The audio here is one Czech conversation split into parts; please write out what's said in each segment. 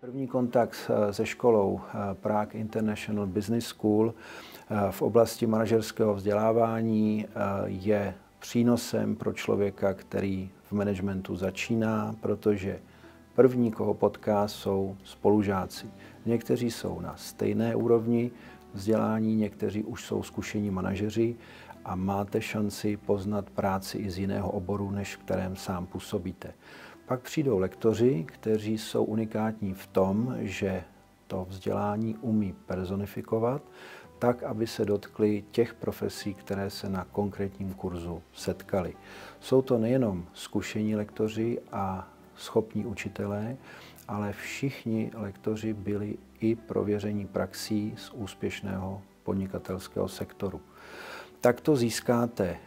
První kontakt se školou Prague International Business School v oblasti manažerského vzdělávání je přínosem pro člověka, který v managementu začíná, protože první, koho potká, jsou spolužáci. Někteří jsou na stejné úrovni vzdělání, někteří už jsou zkušení manažeři a máte šanci poznat práci i z jiného oboru, než v kterém sám působíte. Pak přijdou lektoři, kteří jsou unikátní v tom, že to vzdělání umí personifikovat, tak, aby se dotkli těch profesí, které se na konkrétním kurzu setkali. Jsou to nejenom zkušení lektoři a schopní učitelé, ale všichni lektoři byli i prověření praxí z úspěšného podnikatelského sektoru. Takto získáte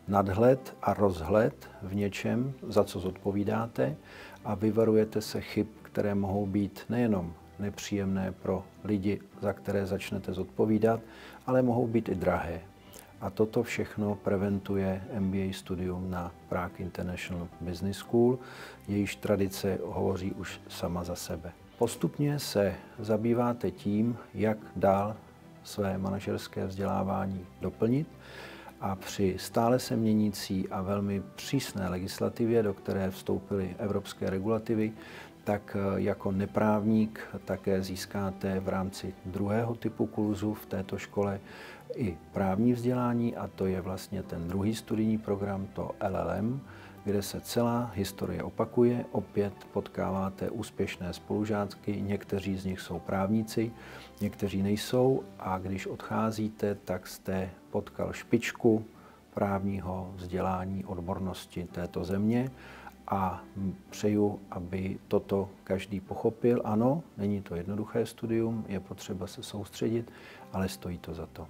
nadhled a rozhled v něčem, za co zodpovídáte, a vyvarujete se chyb, které mohou být nejenom nepříjemné pro lidi, za které začnete zodpovídat, ale mohou být i drahé. A toto všechno preventuje MBA studium na Prague International Business School, jejíž tradice hovoří už sama za sebe. Postupně se zabýváte tím, jak dál své manažerské vzdělávání doplnit, a při stále se měnící a velmi přísné legislativě, do které vstoupily evropské regulativy, tak jako neprávník také získáte v rámci druhého typu kurzu v této škole i právní vzdělání, a to je vlastně ten druhý studijní program, to LLM, kde se celá historie opakuje. Opět potkáváte úspěšné spolužáky, někteří z nich jsou právníci, někteří nejsou, a když odcházíte, tak jste potkal špičku právního vzdělání, odbornosti této země, a přeju, aby toto každý pochopil. Ano, není to jednoduché studium, je potřeba se soustředit, ale stojí to za to.